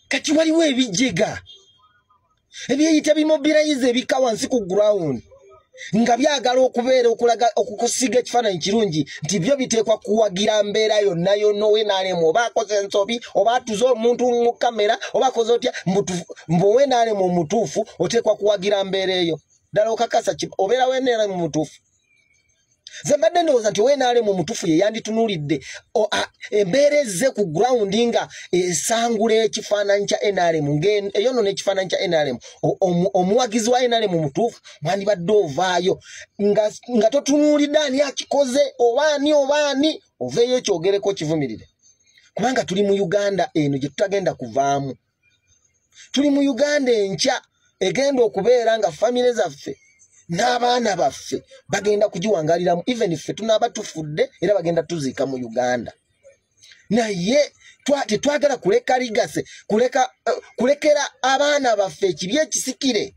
kati waliwo ebijjega ebyeyita bimobilize ebika wansi ku ground nga byagala okubeera okulaga okukusiga ekifaananyi kirungi nti byo biteekwa kuwagira mbeera yonna yonowe naalemu oba akoze ensobi oba atuze omuntu mu kamera oba akoze otya mbuwe naalemu omutuufu oteekwa kuwagira mbeera eyo ddala okakasa obeera wenaalemu omutuufu ze mbadde ndowooza nti wenaalemu omutuufu ye yanditunuulidde embeera ezze ku ground nga esangula ekifaananyi kya NRM eyonoona ekifaananyi kya NRM omuwagizi wa NRM omutuufu mwandibadde ovaayo nga totunuulidde ani akikoze obaani oveeyo ekyogereko kivumirire kubanga tuli mu Uganda eno gye tutagenda kuvaamu tuli mu Uganda enkya egenda okubeera nga famire zaffe n'abaana baffe bagenda kugiwangaliramu even iffe tunaaba tufudde era bagenda tuziika mu Uganda naye tetwagala kuleka ligase kulekera abaana baffe ekibi ekisikire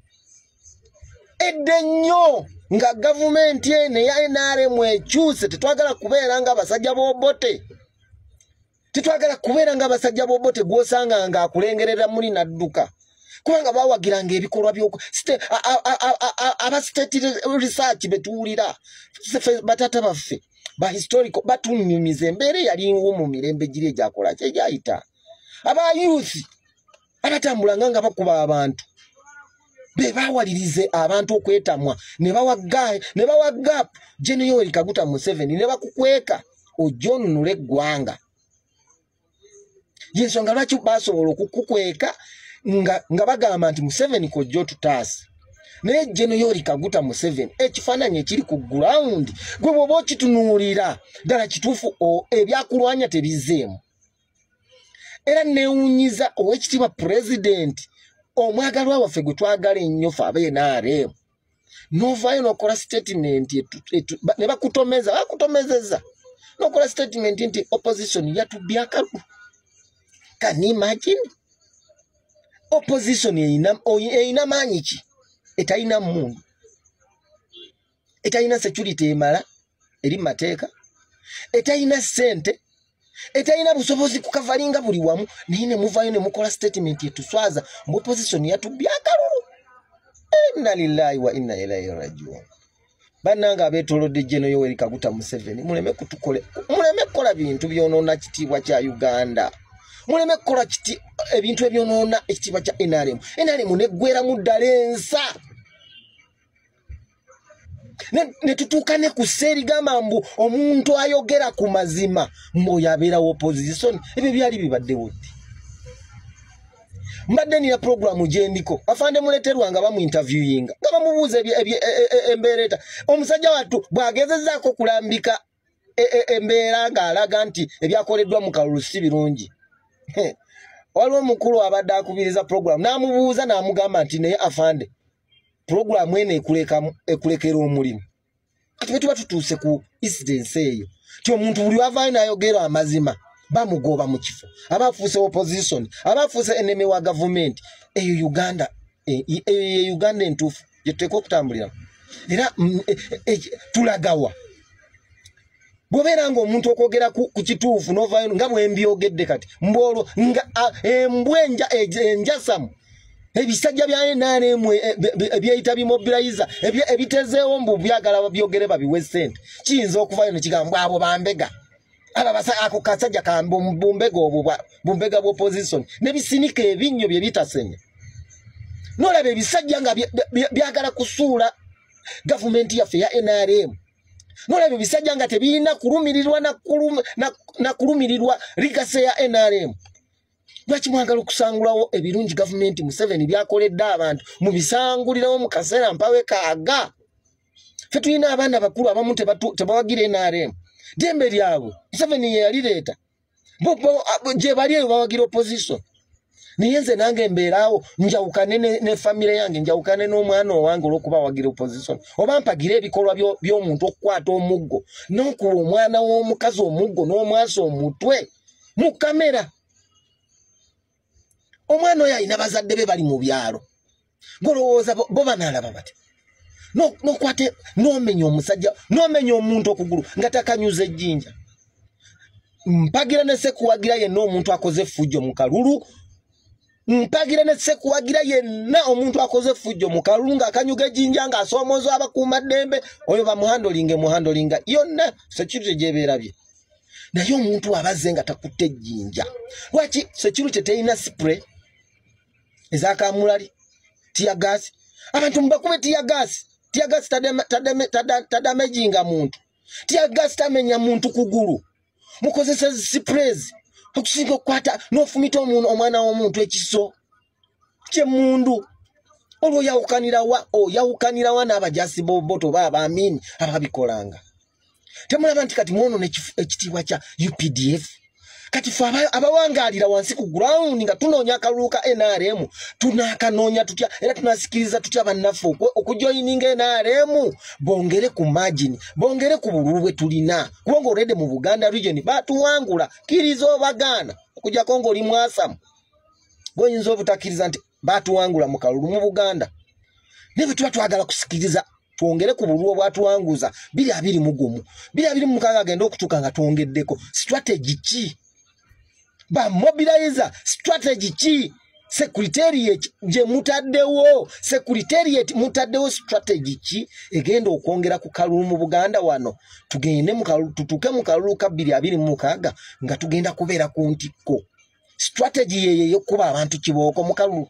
edde nnyo nga gavumenti eno eya NRM ekyuse tetwagala kubeera nga abasajja b'obote tetwagala kubeera nga abasajja b'obote gw'osanga nga akulengerera muli nadduka kubanga bawagiranga ebikolwa aba state research betuwulira batata baffe ba historical batunyumiza embeera eyaliwo mu mirembe giri egyakola kyegyayita aba youth abatambulanga nga bakuba abantu be bawalirize abantu okwetamwa ne bawa gap General Yoweri Kaguta Museveni ne bakukweka ojja onunula eggwanga yensonga lwaki basobola okukukweka nga bagamba nti Museveni kojjo tutaasi naye General Yoweri Kaguta Museveni ekifaananyi ekiri ku ground gwe bw'oba okitunuulira ddala kituufu ebyakulwanya tebizzeemu era neewunyiza ow'ekitiibwa pulezidenti omwagalwa waffe gwe twagala ennyo ffe ab'NRM n'ovaayo n'okola statement ne bakutomezeza n'okola statement nti opposition yatubbya akalulu. Can you imagine? Opposition eina maanyi ki? Etaina mundu. Etaina security emala eri mateeka. Etaina sente. Etaina busobozi kukavalinga buli wamu. Nine muvaayo ne mukola statement yetuswaza mu opposition yatubbya akalulu. Inna lillahi wa inna ilaihi rajiun. Bannanga abetolodde General Yoweri Kaguta Museveni muleme kukola bintu byonoona kitiibwa kya Uganda. Muleme kukola ebintu ebyonoona ekitiibwa kya NRM. NRM neggwera mu ddala ensa. Ne tutuuka ne ku sseeri gamba mbu omuntu ayogera ku mazima mboyo abeerawo opposition. Ebyo byali bibaddewo ddi? Mbadde nina programu gyendiko afande muleterwa nga bamu interviewinga nga bamubuuza embeereta omusajja wattu bw'agezezaako kulambika embeera ng'alaga nti ebyakoleddwa mu kalulu si birungi. Waliwo omukulu abadde akubiriza programu n'amubuuza n'amugamba nti naye afande programu eno ekulekera omulimu. Kati bwe tuba tutuuse ku incidence eyo ti omuntu buli wavaayo n'ayogera amazima bamugoba mu kifo abafuuse opposition abafuuse enemy wa government eyo Uganda entuufu yetuteeka okutambulira era tulagawa bw'obeera nga omuntu okwogera ku kituufu n'ovaayo nga bwembyogedde kati mbolo nga embwenja enjasamu ebisajja bya NRM ebyeyita bimobiliza ebitezeewo mbu byagala babyogere babiwe ssente kiyinza okuvaayo ne kigamba abo bambega ako kasajja ka bumbega bw'opposition ne bisinika ebinnyo bye bitasenya n'olaba ebisajja nga byagala kusuula gavumenti yaffe ya NRM n'olaba ebisajja nga tebirina kulumirirwa na kulumirirwa ligase ya NRM. Lwaki mwagala okusangulawo ebirungi gavumenti Museveni byakoledde abantu mubisangulirawo mu kaseera mpawe kaaga? Ffe tulina abaana bakulu abamu tebawagira NRM dembe lyabwe Museveni ye yalireeta gye bali eyo bawagira opposition. Naye nze nange mbeeraawo njawukane ne famire yange njawukane n'omwana owange olw'okuba wagira opposition oba mpagira ebikolwa by'omuntu okukwata omuggo n'okuwa omwana w'omukazi omuggo n'omwasa omutwe mu kamera. Omwana oyo alina bazadde be bali mu byalo golowooza bo banaalaba bati nokwate n'omenya omusajja n'omenya omuntu okugulu nga takanyuza ejjinja. Mpagira ne sekuwagira yenna omuntu akoze effujjo mu kalulu mpagira ne sekuwagira yenna omuntu akoze fujjo mu kalulu ng'akanyuga ejjinja ng'asoomoza abakuuma ddembe oyo muhandolinga yonna security gy'ebeera bye. Naye omuntu abazze nga takutte ejjinja. Lwaki security teyina spray ez'akamulali tear gas? Abantu mbakube tear gas. Tear gas tadamejinga muntu. Tear gas tamenya muntu kugulu. Mukozesa sprays okusinga okukwata n'ofumita omwana w'omuntu ekiso ky'emmundu. Olwo yawukanira wa n'abajasi boboto baabamini ababikolanga. Temulaba nti kati mwono ekitiibwa kya UPDF. Kati fe abawangalira wansi ku ground nga tunoonya akalulu ka NRM tunakanoonya tutya era tunasikiriza tutya bannaffe okujoyininga NRM bongere ku margin bongere ku bululu bwe tulina kubanga olwedde mu Buganda region batuwangula kiriza obagaana okujjako ng'oli mwasamu goyinza obutakiriza nti batuwangula mu kalulu mu Buganda nebe tuba twagala kusikiriza twongere ku bululu obwatuwanguza 221 226 agenda okutuuka nga twongeddeko strategy ki ba mobilizer strategy ki secretariat je mutaddewo secretariat mutaddewo strategy ki egenda okwongera ku kalulu mu Buganda wano tugende mu kalulu tutuke mu kalulu ka 226 nga tugenda kubeera ku ntikko strategy yeye yokuba abantu kibooko mu kalulu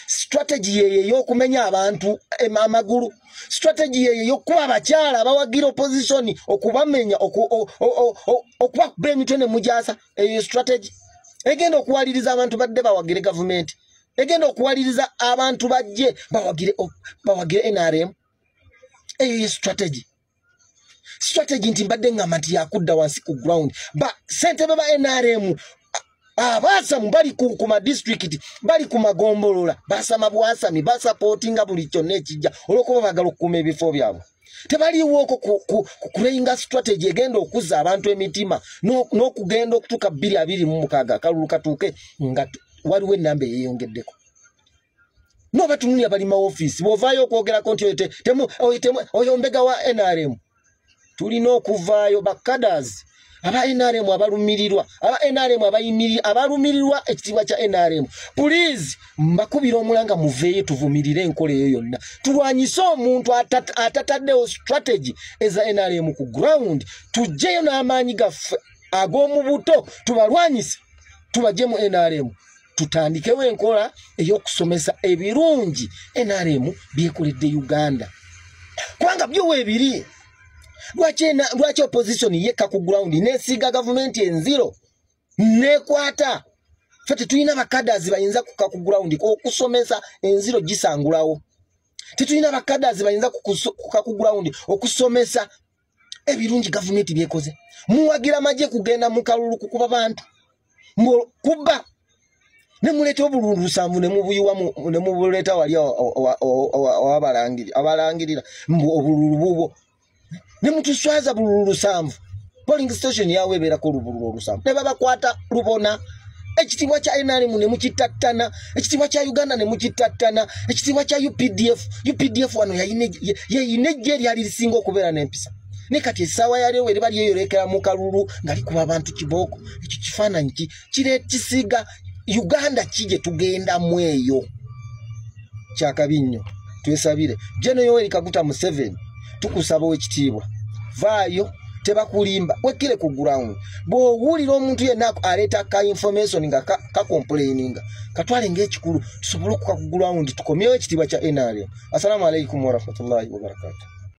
strategy yeye yokumenya abantu amagulu strategy yeye yokuba abakyala abawagira opposition okubamenya okuba emitwe ne mujasa eyo strategy egenda okuwaliriza abantu badde bawagire government egenda okuwaliriza abantu bajje bawagire NRM eyo strategy nti mbadde ngamba nti yakudda wansi ku ground ba sentebe ba NRM abasamu bali ku ma district bali ku magombolola basama bwasami basupportinga buli kyonna ekijja olwokuba bagala okukuuma ebifo byabwe tebaliwo kukulenga strategy egenda okuzza abantu emitima n'okugenda okutuuka 226 akalulu katuuke nga waliwo ennamba eyeyongeddeko noba tunulya bali ma office bw'ovaayo okwogerako nti oyo mbega wa NRM tulina okuvaayo bakadazi aba NRM abalumirirwa aba NRM abalumirirwa ekitiibwa kya NRM please mbakubira omulanga muveeyo tuvumirire enkola eyo yonna tulwanyise omuntu atataddewo strategy eza NRM ku ground tujjeyo n'amaanyi gaffe ag'omu buto tubalwanyise tubajje mu NRM tutandikewo enkola ey'okusomesa ebirungi NRM byekoledde Uganda kubanga byo weebiri lwaki opposition yekka ku ground nesiga government enziro nekwata fete tulina bakadazi bayinza kuka ku ground okusomesa enziro gisangulawo tetulina bakadazi bayinza kuka ku ground okusomesa ebirungi government byekoze muwagira maje kugenda mu kalulu kukuba bantu kuba nemuleta obululu lusanvu nemubuyiwa nemubuleta wali abalangirira obululu bubo nemutuswaza bululu lusanvu polling station yawe beerako olubululu olusanvu ne babakwata lubona ekitiibwa kya NRM ne mukitattana ekitiibwa kya Uganda ne mukitattana ekitiibwa kya UPDF wano yayine ejje lyali lisinga okubeera n'empisa ne kati essaawa yaliwo eri bali eyoleekera mu kalulu nga likuba abantu kibooko ekyo kifaananyi kisiga Uganda kije tugenda mu eyo kyakabi nnyo twesabire General Yoweri Kaguta Museveni tukusaba ekitiibwa vaayo tebakulimba wekire ku ground bw'owulira omuntu yenna aleeta ka information nga complaininga katwale ng'ekikulu tusobole okuka ku ground tukomyewo ekitiibwa kya NRM. Assalamu alaikum warahmatullahi wabarakatuh.